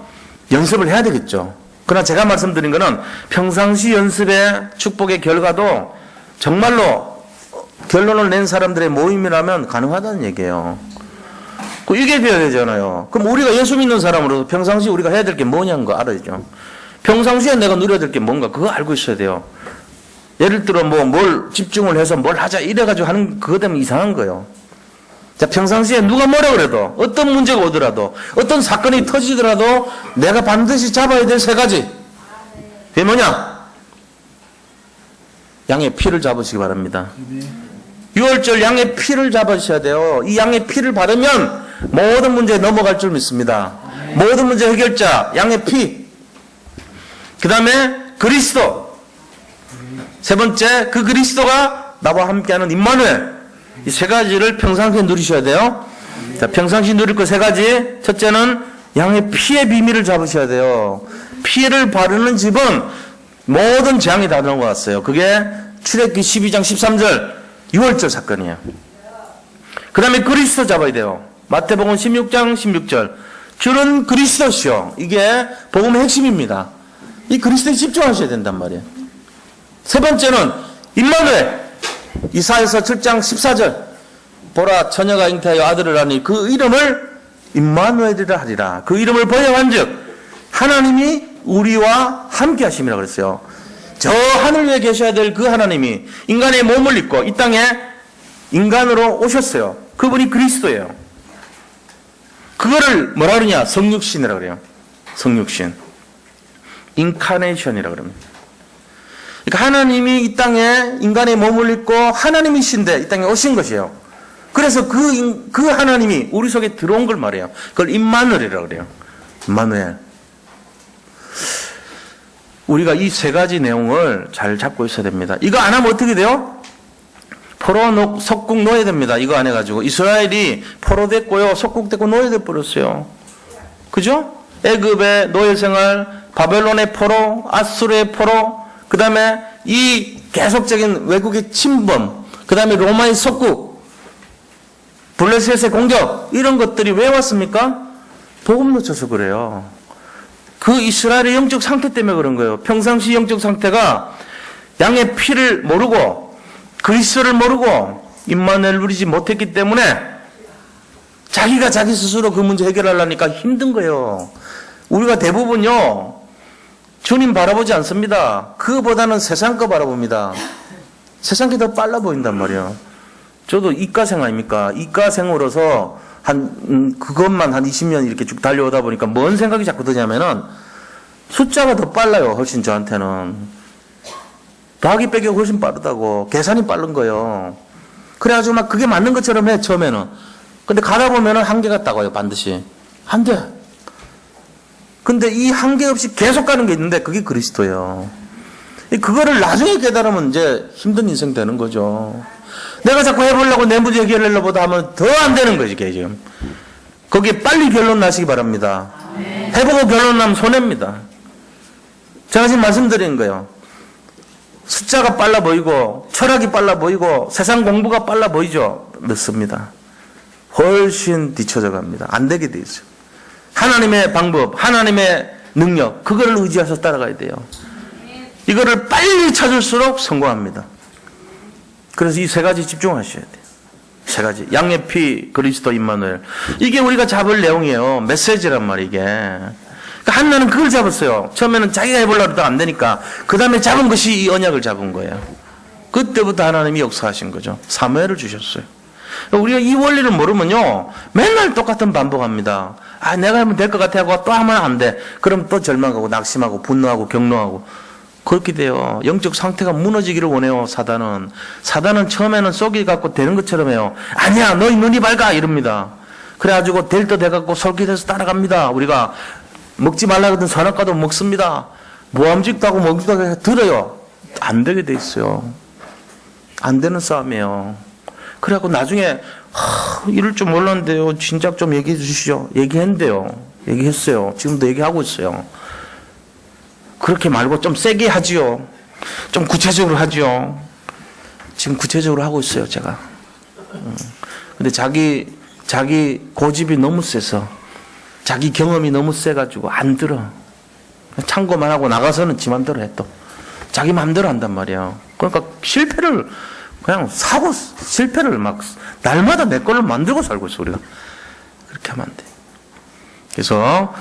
연습을 해야 되겠죠. 그러나 제가 말씀드린 거는 평상시 연습의 축복의 결과도 정말로 결론을 낸 사람들의 모임이라면 가능하다는 얘기예요. 이게 되어야 되잖아요. 그럼 우리가 예수 믿는 사람으로서 평상시 우리가 해야 될 게 뭐냐는 거 알아야죠. 평상시에 내가 누려야 될 게 뭔가 그거 알고 있어야 돼요. 예를 들어 뭘 집중을 해서 뭘 하자 이래가지고 하는 그거 되면 이상한 거예요. 자, 평상시에 누가 뭐라 그래도, 어떤 문제가 오더라도, 어떤 사건이 터지더라도 내가 반드시 잡아야 될 세 가지. 그게 뭐냐? 양의 피를 잡으시기 바랍니다. 6월절 양의 피를 잡으셔야 돼요. 이 양의 피를 바르면 모든 문제에 넘어갈 줄 믿습니다. 모든 문제 해결자, 양의 피. 그 다음에 그리스도. 세 번째, 그 그리스도가 나와 함께하는 임마누엘. 이 세 가지를 평상시에 누리셔야 돼요. 자, 평상시 누릴 거 세 가지. 첫째는 양의 피의 비밀을 잡으셔야 돼요. 피를 바르는 집은 모든 재앙이 다 들어온 것 같아요. 그게 출애굽기 12장 13절 6월절 사건이에요. 그 다음에 그리스도 잡아야 돼요. 마태복음 16장 16절 주는 그리스도시요. 이게 복음의 핵심입니다. 이 그리스도에 집중하셔야 된단 말이에요. 세 번째는 임마누엘. 이사야서 7장 14절 보라 처녀가 잉태하여 아들을 낳으니 그 이름을 임마누엘이라 하리라. 그 이름을 번역한즉 하나님이 우리와 함께 하심이라 그랬어요. 저 하늘 위에 계셔야 될 그 하나님이 인간의 몸을 입고 이 땅에 인간으로 오셨어요. 그분이 그리스도예요. 그거를 뭐라 그러냐? 성육신이라 그래요. 성육신. 인카네이션이라 그럽니다. 그러니까 하나님이 이 땅에 인간의 몸을 입고 하나님이신데 이 땅에 오신 것이에요. 그래서 그 하나님이 우리 속에 들어온 걸 말해요. 그걸 임마누엘이라고 그래요. 임마누엘. 우리가 이 세 가지 내용을 잘 잡고 있어야 됩니다. 이거 안 하면 어떻게 돼요? 포로 속국 노예 됩니다. 이거 안 해가지고 이스라엘이 포로됐고요, 속국됐고 노예돼 버렸어요. 그죠? 애굽의 노예 생활, 바벨론의 포로, 아수르의 포로, 그 다음에 이 계속적인 외국의 침범, 그 다음에 로마의 속국, 블레셋의 공격, 이런 것들이 왜 왔습니까? 복음 놓쳐서 그래요. 그 이스라엘의 영적 상태 때문에 그런 거예요. 평상시 영적 상태가 양의 피를 모르고 그리스도를 모르고 임마누엘 누리지 못했기 때문에 자기가 자기 스스로 그 문제 해결하려니까 힘든 거예요. 우리가 대부분요, 주님 바라보지 않습니다. 그거보다는 세상 거 바라봅니다. 세상이 더 빨라 보인단 말이에요. 저도 이과생 아닙니까? 이과생으로서 그것만 한 20년 이렇게 쭉 달려오다 보니까 뭔 생각이 자꾸 드냐면은 숫자가 더 빨라요. 훨씬 저한테는. 더하기 빼기 훨씬 빠르다고. 계산이 빠른 거예요. 그래가지고 막 그게 맞는 것처럼 해, 처음에는. 근데 가다 보면은 한계가 따가요, 반드시. 안 돼. 근데 이 한계 없이 계속 가는 게 있는데 그게 그리스도예요. 그거를 나중에 깨달으면 이제 힘든 인생 되는 거죠. 내가 자꾸 해보려고 내 문제 해결하려고 보다 하면 더 안 되는 거지, 이게 지금. 거기에 빨리 결론 나시기 바랍니다. 해보고 결론 나면 손해입니다. 제가 지금 말씀드리는 거예요. 숫자가 빨라 보이고, 철학이 빨라 보이고, 세상 공부가 빨라 보이죠? 늦습니다. 훨씬 뒤쳐져 갑니다. 안 되게 돼 있어요. 하나님의 방법, 하나님의 능력, 그거를 의지해서 따라가야 돼요. 이거를 빨리 찾을수록 성공합니다. 그래서 이 세 가지 집중하셔야 돼요. 세 가지. 양의 피, 그리스도, 임마누엘. 이게 우리가 잡을 내용이에요. 메시지란 말이에요, 이게. 그러니까 한나는 그걸 잡았어요. 처음에는 자기가 해보려고 해도 안 되니까. 그 다음에 잡은 것이 이 언약을 잡은 거예요. 그때부터 하나님이 역사하신 거죠. 사무엘을 주셨어요. 우리가 이 원리를 모르면요, 맨날 똑같은 반복합니다. 아, 내가 하면 될 것 같아 하고 또 하면 안 돼. 그럼 또 절망하고 낙심하고 분노하고 경노하고. 그렇게 돼요. 영적 상태가 무너지기를 원해요, 사단은. 사단은 처음에는 쏘기 갖고 되는 것처럼 해요. 아니야, 너희 눈이 밝아! 이럽니다. 그래가지고 될 때 돼갖고 솔깃해서 따라갑니다. 우리가 먹지 말라 그러던 선악과도 먹습니다. 모함직도 하고 먹기도 하고 들어요. 안 되게 돼 있어요. 안 되는 싸움이에요. 그래갖고 나중에, 이럴 줄 몰랐는데요. 진작 좀 얘기해 주시죠. 얘기했는데요. 얘기했어요. 지금도 얘기하고 있어요. 그렇게 말고 좀 세게 하지요. 좀 구체적으로 하지요. 지금 구체적으로 하고 있어요, 제가. 근데 자기 고집이 너무 세서, 자기 경험이 너무 세가지고 안 들어. 참고만 하고 나가서는 지 맘대로 해 또. 자기 맘대로 한단 말이에요. 그러니까 실패를 그냥 사고, 실패를 막 날마다 내 걸로 만들고 살고 있어, 우리가. 그렇게 하면 안 돼. 그래서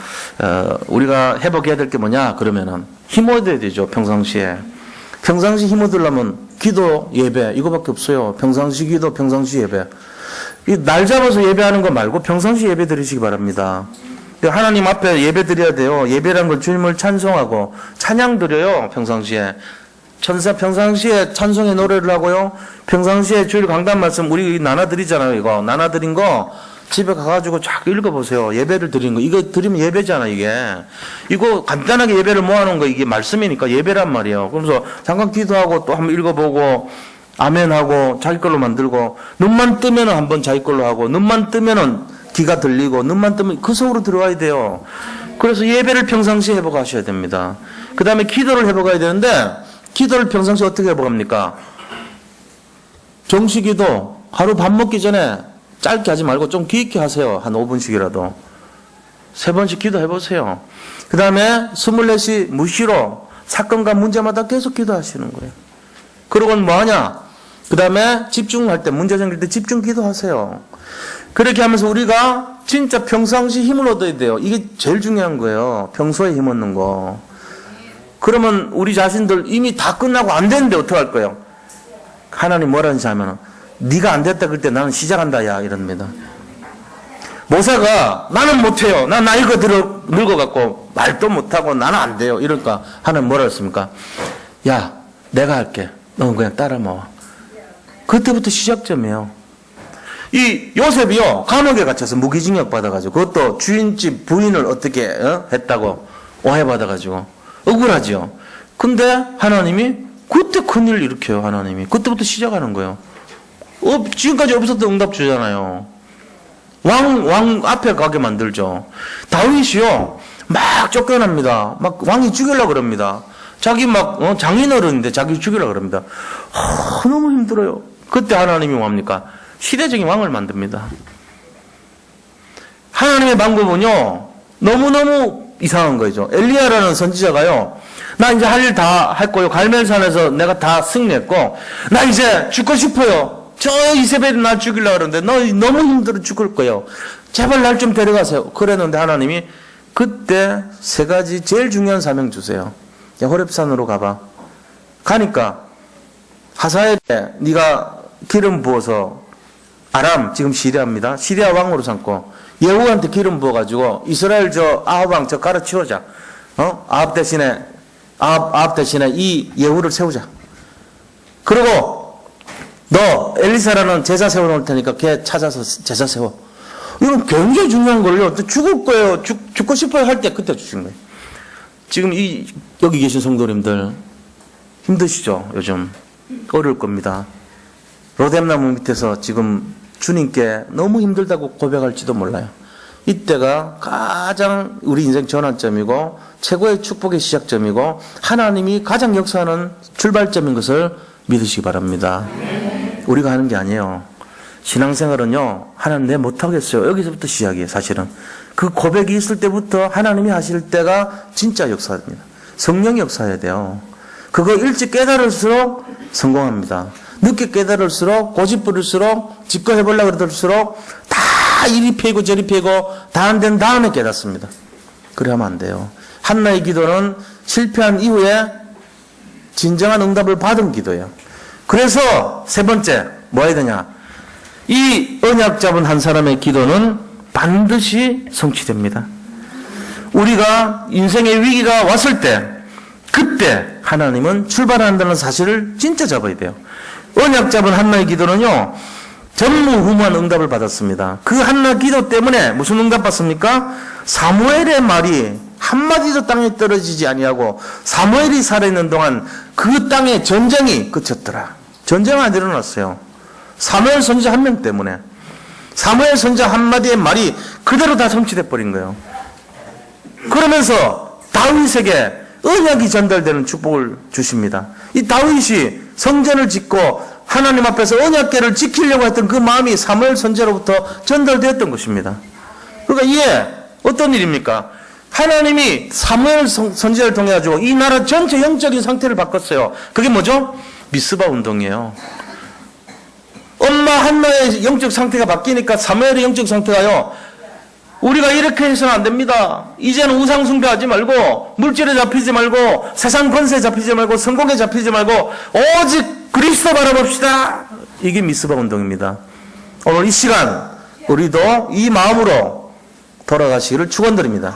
우리가 회복해야 될 게 뭐냐 그러면은 힘 얻어야 되죠. 평상시에 힘 얻으려면 기도 예배 이거밖에 없어요. 평상시 기도 평상시 예배. 날 잡아서 예배하는 거 말고 평상시 예배 드리시기 바랍니다. 하나님 앞에 예배 드려야 돼요. 예배라는 건 주님을 찬송하고 찬양 드려요. 평상시에. 평상시에 찬송의 노래를 하고요. 평상시에 주일 강단 말씀 우리 나눠드리잖아요. 이거 나눠드린 거 집에 가가지고 쫙 읽어보세요. 예배를 드리는 거. 이거 드리면 예배잖아, 이게. 이거 간단하게 예배를 모아놓은 거, 이게 말씀이니까 예배란 말이에요. 그러면서 잠깐 기도하고 또 한번 읽어보고, 아멘하고, 자기 걸로 만들고, 눈만 뜨면은 한번 자기 걸로 하고, 눈만 뜨면은 귀가 들리고, 눈만 뜨면 그 속으로 들어와야 돼요. 그래서 예배를 평상시에 회복하셔야 됩니다. 그 다음에 기도를 회복해야 되는데, 기도를 평상시에 어떻게 회복합니까? 정시기도 하루 밥 먹기 전에 짧게 하지 말고 좀 깊게 하세요. 한 5분씩이라도. 3번씩 기도해보세요. 그 다음에 24시 무시로 사건과 문제마다 계속 기도하시는 거예요. 그러고는 뭐하냐? 그 다음에 집중할 때, 문제 생길 때 집중 기도하세요. 그렇게 하면서 우리가 진짜 평상시 힘을 얻어야 돼요. 이게 제일 중요한 거예요. 평소에 힘 얻는 거. 그러면 우리 자신들 이미 다 끝나고 안 되는데 어떡할 거예요? 하나님 뭐라는지 하면은 네가 안 됐다 그럴 때 나는 시작한다 야 이럽니다. 모세가 나는 못해요. 난 나이가 늙어갖고 말도 못하고 나는 안 돼요. 이러니까 하나님 뭐라 했습니까? 야 내가 할게. 너는 그냥 따라 모아. 그때부터 시작점이에요. 이 요셉이요 감옥에 갇혀서 무기징역 받아가지고 그것도 주인집 부인을 어떻게 했다고 오해받아가지고 억울하죠. 근데 하나님이 그때 큰일 일으켜요. 하나님이 그때부터 시작하는 거예요. 지금까지 없었던 응답 주잖아요. 왕 앞에 가게 만들죠. 다윗이요 막 쫓겨납니다. 막 왕이 죽이려고 그럽니다. 자기 막 장인어른인데 자기 죽이려고 그럽니다. 너무 힘들어요. 그때 하나님이 뭡니까? 시대적인 왕을 만듭니다. 하나님의 방법은요 너무너무 이상한 거죠. 엘리야라는 선지자가요 나 이제 할 일 다 할 거요. 갈멜산에서 내가 다 승리했고 나 이제 죽고 싶어요. 저 이세벨이 날 죽이려고 그러는데 너 너무 힘들어 죽을 거예요. 제발 날 좀 데려가세요. 그랬는데 하나님이 그때 3가지 제일 중요한 사명 주세요. 야, 호렙산으로 가봐. 가니까 하사엘에 네가 기름 부어서 아람 지금 시리아입니다. 시리아 왕으로 삼고 예후한테 기름 부어가지고 이스라엘 저 아합 왕 저 갈아치우자. 아합 대신에 이 예후를 세우자. 그리고 너 엘리사라는 제자 세워놓을 테니까 걔 찾아서 제자 세워. 이건 굉장히 중요한 걸요. 죽을 거예요. 죽고 싶어요 할 때 그때 주신 거예요. 지금 여기 계신 성도님들 힘드시죠? 요즘 어려울 겁니다. 로뎀나무 밑에서 지금 주님께 너무 힘들다고 고백할지도 몰라요. 이때가 가장 우리 인생 전환점이고 최고의 축복의 시작점이고 하나님이 가장 역사하는 출발점인 것을 믿으시기 바랍니다. 우리가 하는 게 아니에요. 신앙생활은요 하나님 내 못하겠어요. 여기서부터 시작이에요. 사실은 그 고백이 있을 때부터 하나님이 하실 때가 진짜 역사입니다. 성령이 역사해야 돼요. 그거 일찍 깨달을수록 성공합니다. 늦게 깨달을수록 고집 부릴수록 짓거 해보려고 그럴수록 다 이리 패고 저리 패고 다 안 된 다음에 깨닫습니다. 그래 하면 안 돼요. 한나의 기도는 실패한 이후에 진정한 응답을 받은 기도예요. 그래서 3번째 뭐 해야 되냐? 이 언약 잡은 한 사람의 기도는 반드시 성취됩니다. 우리가 인생의 위기가 왔을 때 그때 하나님은 출발한다는 사실을 진짜 잡아야 돼요. 언약 잡은 한나의 기도는요 전무후무한 응답을 받았습니다. 그 한나 기도 때문에 무슨 응답 받습니까? 사무엘의 말이 한마디도 땅에 떨어지지 아니하고 사무엘이 살아있는 동안 그 땅에 전쟁이 그쳤더라. 전쟁은 안 일어났어요. 사무엘 선지자 1명 때문에. 사무엘 선지자 한마디의 말이 그대로 다 성취돼 버린 거예요. 그러면서 다윗에게 언약이 전달되는 축복을 주십니다. 이 다윗이 성전을 짓고 하나님 앞에서 언약궤를 지키려고 했던 그 마음이 사무엘 선지자로부터 전달되었던 것입니다. 그러니까 이게 어떤 일입니까? 하나님이 사무엘 선지자를 통해 가지고 이 나라 전체 영적인 상태를 바꿨어요. 그게 뭐죠? 미스바 운동이에요. 엄마 한나의 영적 상태가 바뀌니까 사무엘의 영적 상태가요. 우리가 이렇게 해서는 안 됩니다. 이제는 우상 숭배하지 말고 물질에 잡히지 말고 세상 권세에 잡히지 말고 성공에 잡히지 말고 오직 그리스도 바라봅시다. 이게 미스바 운동입니다. 오늘 이 시간 우리도 이 마음으로 돌아가시기를 축원드립니다.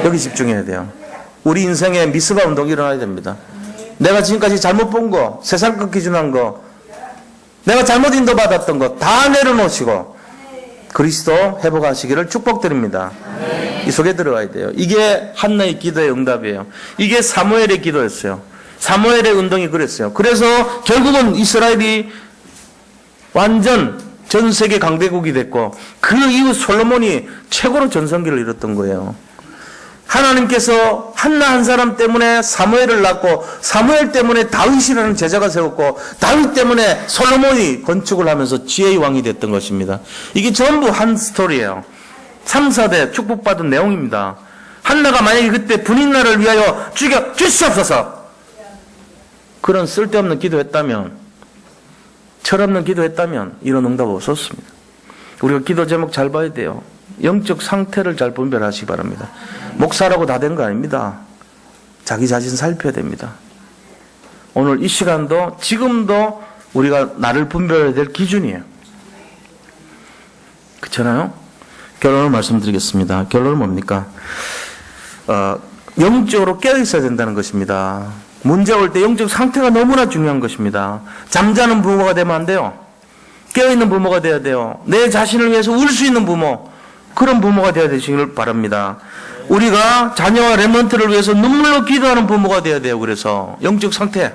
여기 집중해야 돼요. 우리 인생에 미스바 운동이 일어나야 됩니다. 내가 지금까지 잘못 본 거, 세상적 기준한 거, 내가 잘못 인도받았던 거 다 내려놓으시고 그리스도 회복하시기를 축복드립니다. 이 속에 들어가야 돼요. 이게 한나의 기도의 응답이에요. 이게 사무엘의 기도였어요. 사무엘의 운동이 그랬어요. 그래서 결국은 이스라엘이 완전 전 세계 강대국이 됐고 그 이후 솔로몬이 최고로 전성기를 이뤘던 거예요. 하나님께서 한나 한 사람 때문에 사무엘을 낳고 사무엘 때문에 다윗이라는 제자가 세웠고 다윗 때문에 솔로몬이 건축을 하면서 지혜의 왕이 됐던 것입니다. 이게 전부 한 스토리예요. 3, 4대 축복받은 내용입니다. 한나가 만약에 그때 분인나를 위하여 죽여 주시옵소서 그런 쓸데없는 기도했다면 철없는 기도했다면 이런 응답 없었습니다. 우리가 기도 제목 잘 봐야 돼요. 영적 상태를 잘 분별하시기 바랍니다. 목사라고 다 된 거 아닙니다. 자기 자신 살펴야 됩니다. 오늘 이 시간도 지금도 우리가 나를 분별해야 될 기준이에요. 그렇잖아요? 결론을 말씀드리겠습니다. 결론은 뭡니까? 영적으로 깨어있어야 된다는 것입니다. 문제 올 때 영적 상태가 너무나 중요한 것입니다. 잠자는 부모가 되면 안 돼요. 깨어있는 부모가 되어야 돼요. 내 자신을 위해서 울 수 있는 부모, 그런 부모가 되어야 되시길 바랍니다. 우리가 자녀와 렘넌트를 위해서 눈물로 기도하는 부모가 되어야 돼요. 그래서 영적 상태,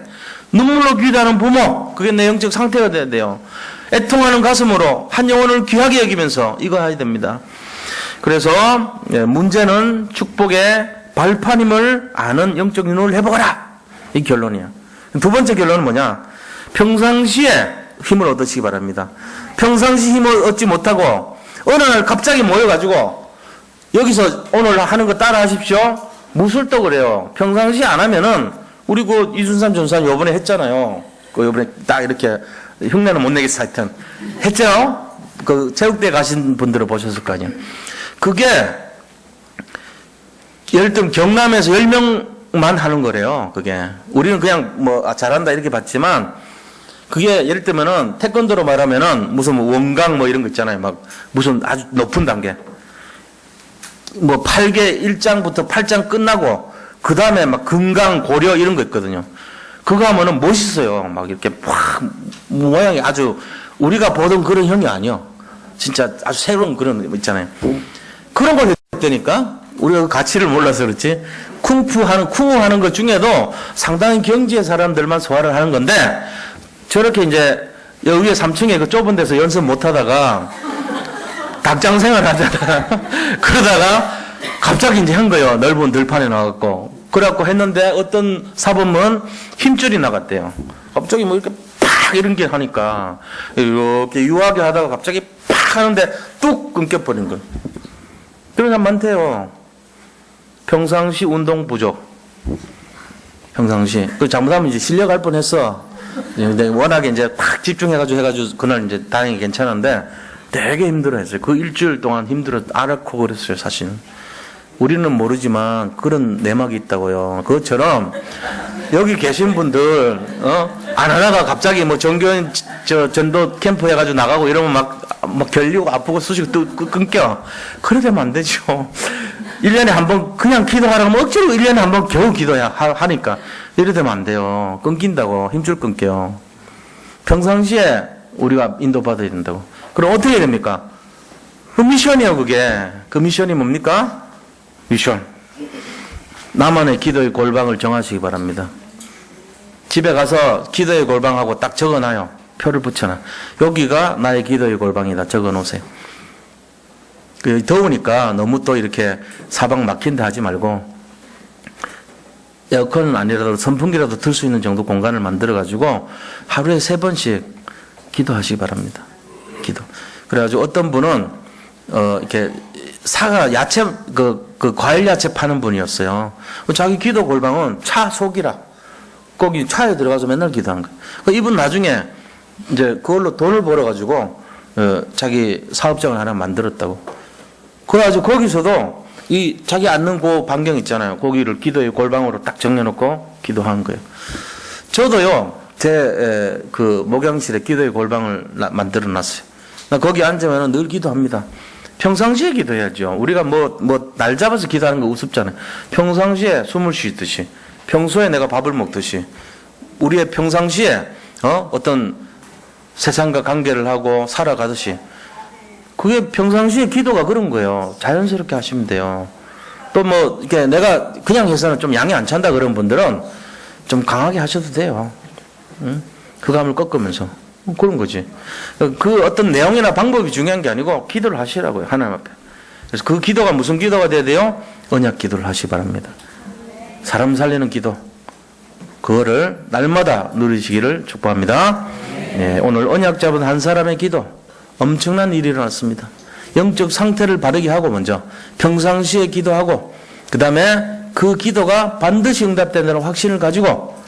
눈물로 기도하는 부모, 그게 내 영적 상태가 되어야 돼요. 애통하는 가슴으로 한 영혼을 귀하게 여기면서 이거 해야 됩니다. 그래서 문제는 축복의 발판임을 아는 영적 눈을 회복하라. 이 결론이야. 두 번째 결론은 뭐냐? 평상시에 힘을 얻으시기 바랍니다. 평상시 힘을 얻지 못하고 어느 날 갑자기 모여가지고 여기서 오늘 하는 거 따라 하십시오. 무술도 그래요. 평상시 안 하면은 우리 그 이순산 전사님 요번에 했잖아요. 그 요번에 딱 이렇게 흉내는 못 내겠어 하여튼 했죠. 그 체육대회 가신 분들은 보셨을 거 아니에요. 그게 예를 들면 경남에서 10명만 하는 거래요. 그게 우리는 그냥 뭐 잘한다 이렇게 봤지만 그게 예를 들면은 태권도로 말하면은 무슨 뭐 원강 뭐 이런 거 있잖아요. 막 무슨 아주 높은 단계. 뭐 8개 1장부터 8장 끝나고 그 다음에 막 금강 고려 이런 거 있거든요. 그거 하면은 멋있어요. 막 이렇게 팍 모양이 아주 우리가 보던 그런 형이 아니요. 진짜 아주 새로운 그런 거 있잖아요. 그런 걸 했다니까 우리가 그 가치를 몰라서 그렇지. 쿵푸 하는 것 중에도 상당히 경지의 사람들만 소화를 하는 건데 저렇게 이제 여기 위에 3층에 그 좁은 데서 연습 못 하다가 닭장 생활 하다가 그러다가 갑자기 이제 한 거예요. 넓은 들판에 나갔고. 그래갖고 했는데 어떤 사범은 힘줄이 나갔대요. 갑자기 뭐 이렇게 팍 이런 게 하니까 이렇게 유하게 하다가 갑자기 팍 하는데 뚝 끊겨버린 거예요. 그런 사람 많대요. 평상시 운동 부족. 평상시. 그 잘못하면 이제 실려갈 뻔 했어. 워낙에 이제 팍 집중해가지고 그날 이제 다행히 괜찮은데 되게 힘들어했어요. 그 일주일 동안 앓고 그랬어요, 사실은. 우리는 모르지만 그런 내막이 있다고요. 그것처럼 여기 계신 분들 안 하다가 갑자기 뭐 전교인 전도 캠프 해가지고 나가고 이러면 막 결리고 아프고 쑤시고 또 끊겨. 그래 되면 안 되죠. 1년에 한 번 그냥 기도하라고 하면 억지로 1년에 한 번 겨우 하니까 이래 되면 안 돼요. 끊긴다고. 힘줄 끊겨요. 평상시에 우리가 인도받아야 된다고. 그럼 어떻게 됩니까? 그 미션이에요, 그게. 그 미션이 뭡니까? 미션. 나만의 기도의 골방을 정하시기 바랍니다. 집에 가서 기도의 골방하고 딱 적어놔요. 표를 붙여놔. 여기가 나의 기도의 골방이다. 적어놓으세요. 더우니까 너무 또 이렇게 사방 막힌다 하지 말고 에어컨은 아니라도 선풍기라도 틀 수 있는 정도 공간을 만들어가지고 하루에 3번씩 기도하시기 바랍니다. 기도. 그래가지고 어떤 분은 이렇게 사과 야채 그 과일 야채 파는 분이었어요. 자기 기도 골방은 차 속이라. 거기 차에 들어가서 맨날 기도한 거예요. 이분 나중에 이제 그걸로 돈을 벌어가지고 자기 사업장을 하나 만들었다고. 그래가지고 거기서도 이 자기 앉는 그 반경 있잖아요. 거기를 기도의 골방으로 딱 정해놓고 기도한 거예요. 저도요, 제 그 목양실에 기도의 골방을 만들어 놨어요. 나 거기 앉으면 늘 기도합니다. 평상시에 기도해야죠. 우리가 날 잡아서 기도하는 거 우습잖아요. 평상시에 숨을 쉬듯이, 평소에 내가 밥을 먹듯이, 우리의 평상시에, 어떤 세상과 관계를 하고 살아가듯이, 그게 평상시에 기도가 그런 거예요. 자연스럽게 하시면 돼요. 또 이렇게 내가 그냥 해서는 좀 양이 안 찬다 그런 분들은 좀 강하게 하셔도 돼요. 응? 그 감을 꺾으면서. 그런 거지. 그 어떤 내용이나 방법이 중요한 게 아니고 기도를 하시라고요. 하나님 앞에. 그래서 그 기도가 무슨 기도가 돼야 돼요? 언약 기도를 하시기 바랍니다. 사람 살리는 기도. 그거를 날마다 누리시기를 축복합니다. 네, 오늘 언약 잡은 한 사람의 기도. 엄청난 일이 일어났습니다. 영적 상태를 바르게 하고 먼저 평상시에 기도하고 그 다음에 그 기도가 반드시 응답된다는 확신을 가지고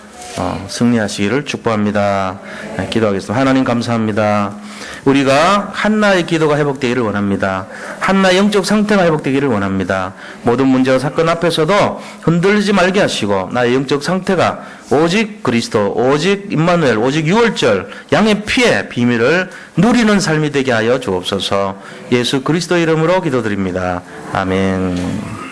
승리하시기를 축복합니다. 네, 기도하겠습니다. 하나님 감사합니다. 우리가 한나의 기도가 회복되기를 원합니다. 한나의 영적 상태가 회복되기를 원합니다. 모든 문제와 사건 앞에서도 흔들리지 말게 하시고 나의 영적 상태가 오직 그리스도, 오직 임마누엘, 오직 유월절 양의 피의 비밀을 누리는 삶이 되게 하여 주옵소서. 예수 그리스도 이름으로 기도드립니다. 아멘.